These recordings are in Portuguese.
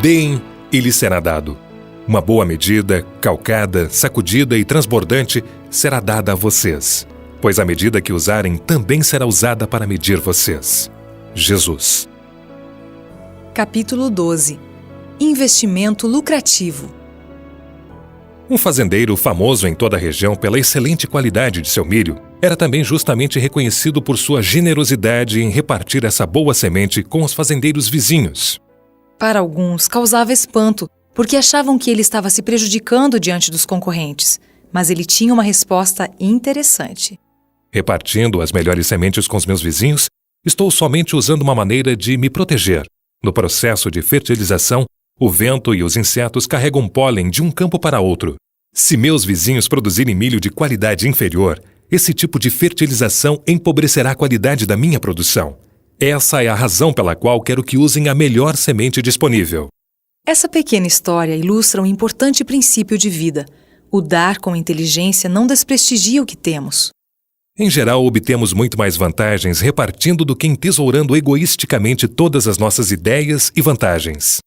Deem e lhes será dado. Uma boa medida, calcada, sacudida e transbordante será dada a vocês, pois a medida que usarem também será usada para medir vocês. Jesus. Capítulo 12. Investimento lucrativo. Um fazendeiro famoso em toda a região pela excelente qualidade de seu milho era também justamente reconhecido por sua generosidade em repartir essa boa semente com os fazendeiros vizinhos. Para alguns, causava espanto, porque achavam que ele estava se prejudicando diante dos concorrentes, mas ele tinha uma resposta interessante. Repartindo as melhores sementes com os meus vizinhos, estou somente usando uma maneira de me proteger. No processo de fertilização, o vento e os insetos carregam pólen de um campo para outro. Se meus vizinhos produzirem milho de qualidade inferior, esse tipo de fertilização empobrecerá a qualidade da minha produção. Essa é a razão pela qual quero que usem a melhor semente disponível. Essa pequena história ilustra um importante princípio de vida. O dar com inteligência não desprestigia o que temos. Em geral, obtemos muito mais vantagens repartindo do que entesourando egoisticamente todas as nossas ideias e vantagens.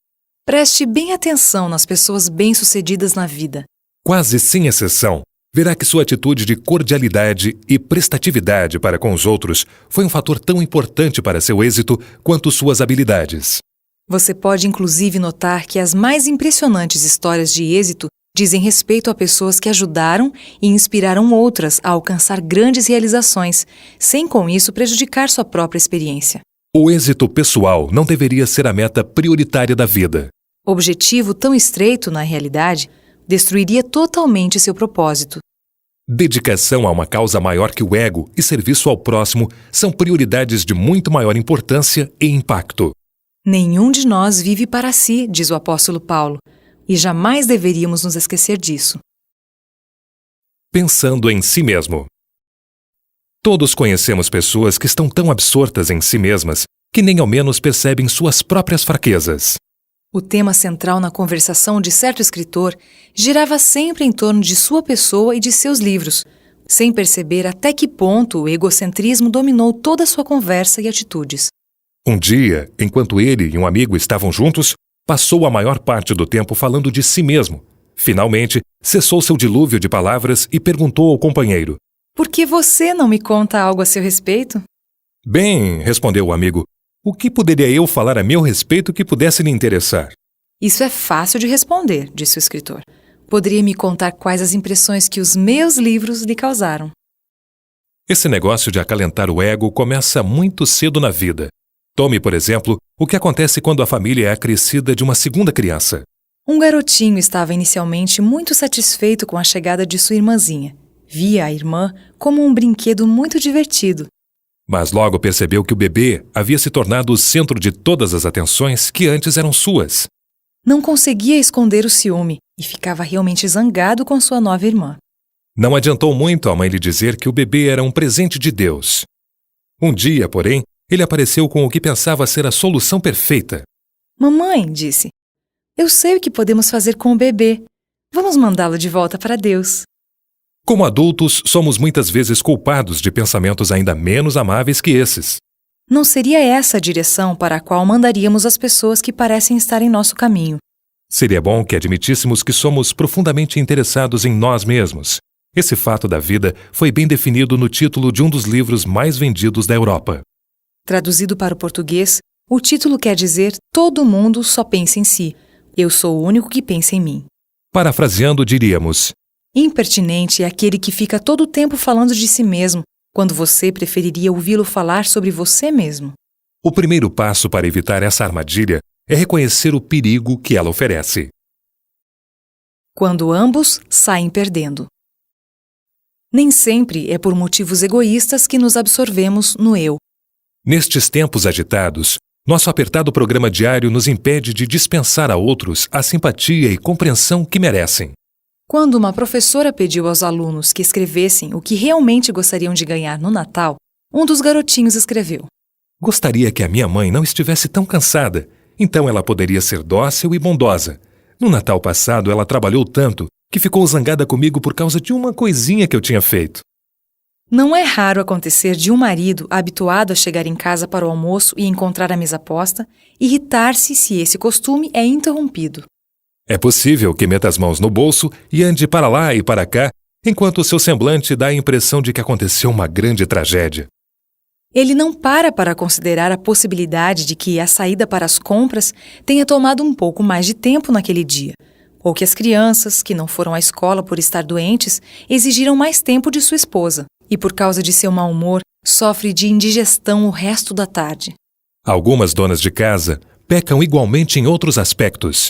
Preste bem atenção nas pessoas bem-sucedidas na vida. Quase sem exceção, verá que sua atitude de cordialidade e prestatividade para com os outros foi um fator tão importante para seu êxito quanto suas habilidades. Você pode inclusive notar que as mais impressionantes histórias de êxito dizem respeito a pessoas que ajudaram e inspiraram outras a alcançar grandes realizações, sem com isso prejudicar sua própria experiência. O êxito pessoal não deveria ser a meta prioritária da vida. Objetivo tão estreito, na realidade, destruiria totalmente seu propósito. Dedicação a uma causa maior que o ego e serviço ao próximo são prioridades de muito maior importância e impacto. Nenhum de nós vive para si, diz o apóstolo Paulo, e jamais deveríamos nos esquecer disso. Pensando em si mesmo. Todos conhecemos pessoas que estão tão absortas em si mesmas que nem ao menos percebem suas próprias fraquezas. O tema central na conversação de certo escritor girava sempre em torno de sua pessoa e de seus livros, sem perceber até que ponto o egocentrismo dominou toda a sua conversa e atitudes. Um dia, enquanto ele e um amigo estavam juntos, passou a maior parte do tempo falando de si mesmo. Finalmente, cessou seu dilúvio de palavras e perguntou ao companheiro: "Por que você não me conta algo a seu respeito?" "Bem", respondeu o amigo, "o que poderia eu falar a meu respeito que pudesse lhe interessar?" "Isso é fácil de responder", disse o escritor. "Poderia me contar quais as impressões que os meus livros lhe causaram." Esse negócio de acalentar o ego começa muito cedo na vida. Tome, por exemplo, o que acontece quando a família é acrescida de uma segunda criança. Um garotinho estava inicialmente muito satisfeito com a chegada de sua irmãzinha. Via a irmã como um brinquedo muito divertido. Mas logo percebeu que o bebê havia se tornado o centro de todas as atenções que antes eram suas. Não conseguia esconder o ciúme e ficava realmente zangado com sua nova irmã. Não adiantou muito a mãe lhe dizer que o bebê era um presente de Deus. Um dia, porém, ele apareceu com o que pensava ser a solução perfeita. "Mamãe", disse, "eu sei o que podemos fazer com o bebê. Vamos mandá-lo de volta para Deus." Como adultos, somos muitas vezes culpados de pensamentos ainda menos amáveis que esses. Não seria essa a direção para a qual mandaríamos as pessoas que parecem estar em nosso caminho. Seria bom que admitíssemos que somos profundamente interessados em nós mesmos. Esse fato da vida foi bem definido no título de um dos livros mais vendidos da Europa. Traduzido para o português, o título quer dizer "Todo mundo só pensa em si. Eu sou o único que pensa em mim." Parafraseando, diríamos: impertinente é aquele que fica todo o tempo falando de si mesmo, quando você preferiria ouvi-lo falar sobre você mesmo. O primeiro passo para evitar essa armadilha é reconhecer o perigo que ela oferece. Quando ambos saem perdendo. Nem sempre é por motivos egoístas que nos absorvemos no eu. Nestes tempos agitados, nosso apertado programa diário nos impede de dispensar a outros a simpatia e compreensão que merecem. Quando uma professora pediu aos alunos que escrevessem o que realmente gostariam de ganhar no Natal, um dos garotinhos escreveu: "Gostaria que a minha mãe não estivesse tão cansada, então ela poderia ser dócil e bondosa. No Natal passado ela trabalhou tanto que ficou zangada comigo por causa de uma coisinha que eu tinha feito." Não é raro acontecer de um marido habituado a chegar em casa para o almoço e encontrar a mesa posta, irritar-se se esse costume é interrompido. É possível que meta as mãos no bolso e ande para lá e para cá, enquanto seu semblante dá a impressão de que aconteceu uma grande tragédia. Ele não para considerar a possibilidade de que a saída para as compras tenha tomado um pouco mais de tempo naquele dia, ou que as crianças, que não foram à escola por estar doentes, exigiram mais tempo de sua esposa e, por causa de seu mau humor, sofre de indigestão o resto da tarde. Algumas donas de casa pecam igualmente em outros aspectos.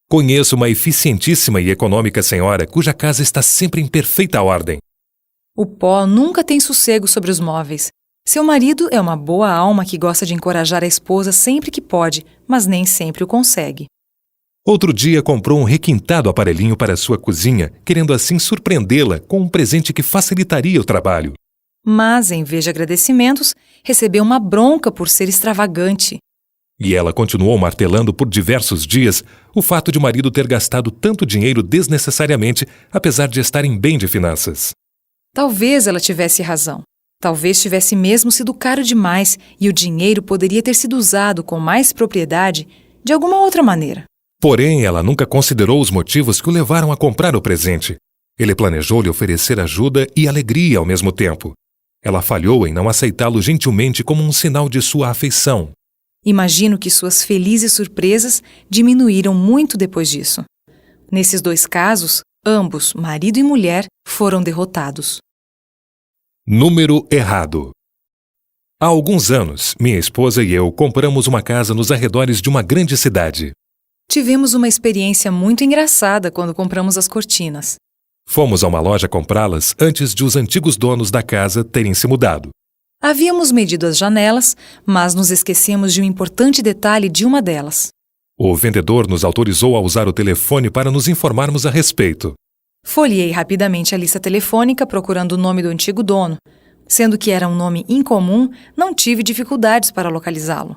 Conheço uma eficientíssima e econômica senhora cuja casa está sempre em perfeita ordem. O pó nunca tem sossego sobre os móveis. Seu marido é uma boa alma que gosta de encorajar a esposa sempre que pode, mas nem sempre o consegue. Outro dia comprou um requintado aparelhinho para sua cozinha, querendo assim surpreendê-la com um presente que facilitaria o trabalho. Mas, em vez de agradecimentos, recebeu uma bronca por ser extravagante. E ela continuou martelando por diversos dias o fato de o marido ter gastado tanto dinheiro desnecessariamente, apesar de estarem bem de finanças. Talvez ela tivesse razão. Talvez tivesse mesmo sido caro demais e o dinheiro poderia ter sido usado com mais propriedade de alguma outra maneira. Porém, ela nunca considerou os motivos que o levaram a comprar o presente. Ele planejou lhe oferecer ajuda e alegria ao mesmo tempo. Ela falhou em não aceitá-lo gentilmente como um sinal de sua afeição. Imagino que suas felizes surpresas diminuíram muito depois disso. Nesses dois casos, ambos, marido e mulher, foram derrotados. Número errado. Há alguns anos, minha esposa e eu compramos uma casa nos arredores de uma grande cidade. Tivemos uma experiência muito engraçada quando compramos as cortinas. Fomos a uma loja comprá-las antes de os antigos donos da casa terem se mudado. Havíamos medido as janelas, mas nos esquecemos de um importante detalhe de uma delas. O vendedor nos autorizou a usar o telefone para nos informarmos a respeito. Folheei rapidamente a lista telefônica procurando o nome do antigo dono. Sendo que era um nome incomum, não tive dificuldades para localizá-lo.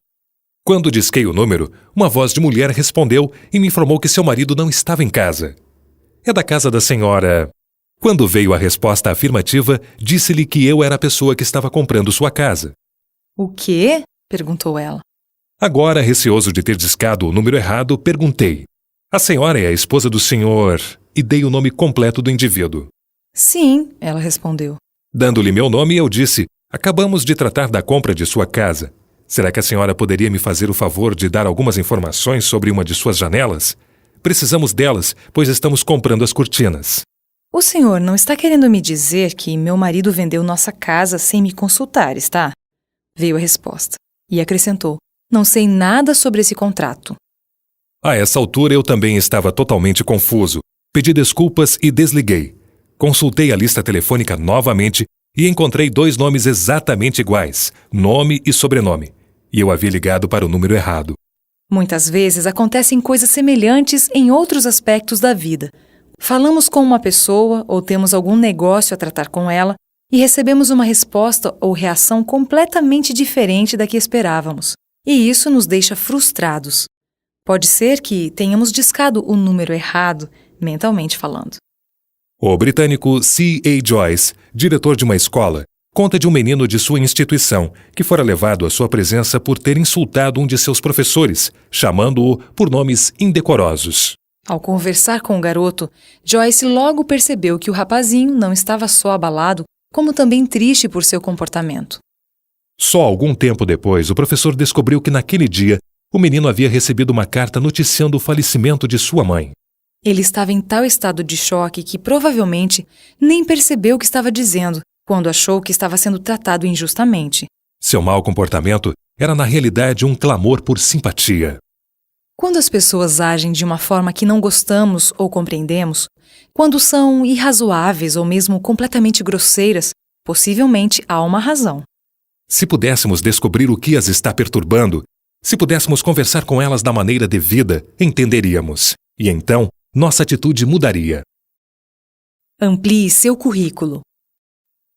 Quando disquei o número, uma voz de mulher respondeu e me informou que seu marido não estava em casa. É da casa da senhora... Quando veio a resposta afirmativa, disse-lhe que eu era a pessoa que estava comprando sua casa. O quê? Perguntou ela. Agora, receoso de ter discado o número errado, perguntei. A senhora é a esposa do senhor... E dei o nome completo do indivíduo. Sim, ela respondeu. Dando-lhe meu nome, eu disse, acabamos de tratar da compra de sua casa. Será que a senhora poderia me fazer o favor de dar algumas informações sobre uma de suas janelas? Precisamos delas, pois estamos comprando as cortinas. O senhor não está querendo me dizer que meu marido vendeu nossa casa sem me consultar, está? Veio a resposta. E acrescentou, não sei nada sobre esse contrato. A essa altura eu também estava totalmente confuso. Pedi desculpas e desliguei. Consultei a lista telefônica novamente e encontrei 2 nomes exatamente iguais, nome e sobrenome. E eu havia ligado para o número errado. Muitas vezes acontecem coisas semelhantes em outros aspectos da vida. Falamos com uma pessoa ou temos algum negócio a tratar com ela e recebemos uma resposta ou reação completamente diferente da que esperávamos. E isso nos deixa frustrados. Pode ser que tenhamos discado o número errado, mentalmente falando. O britânico C.A. Joyce, diretor de uma escola, conta de um menino de sua instituição que fora levado à sua presença por ter insultado um de seus professores, chamando-o por nomes indecorosos. Ao conversar com o garoto, Joyce logo percebeu que o rapazinho não estava só abalado, como também triste por seu comportamento. Só algum tempo depois, o professor descobriu que naquele dia o menino havia recebido uma carta noticiando o falecimento de sua mãe. Ele estava em tal estado de choque que provavelmente nem percebeu o que estava dizendo, quando achou que estava sendo tratado injustamente. Seu mau comportamento era na realidade um clamor por simpatia. Quando as pessoas agem de uma forma que não gostamos ou compreendemos, quando são irrazoáveis ou mesmo completamente grosseiras, possivelmente há uma razão. Se pudéssemos descobrir o que as está perturbando, se pudéssemos conversar com elas da maneira devida, entenderíamos. E então, nossa atitude mudaria. Amplie seu currículo.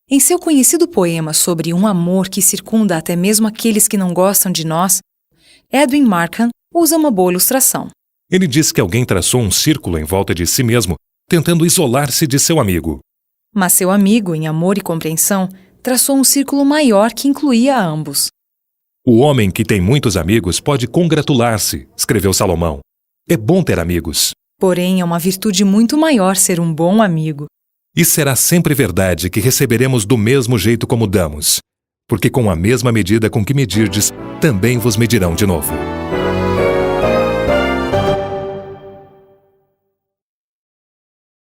Em seu conhecido poema sobre um amor que circunda até mesmo aqueles que não gostam de nós, Edwin Markham usa uma boa ilustração. Ele diz que alguém traçou um círculo em volta de si mesmo, tentando isolar-se de seu amigo. Mas seu amigo, em amor e compreensão, traçou um círculo maior que incluía ambos. O homem que tem muitos amigos pode congratular-se, escreveu Salomão. É bom ter amigos. Porém, é uma virtude muito maior ser um bom amigo. E será sempre verdade que receberemos do mesmo jeito como damos, porque com a mesma medida com que medirdes, também vos medirão de novo.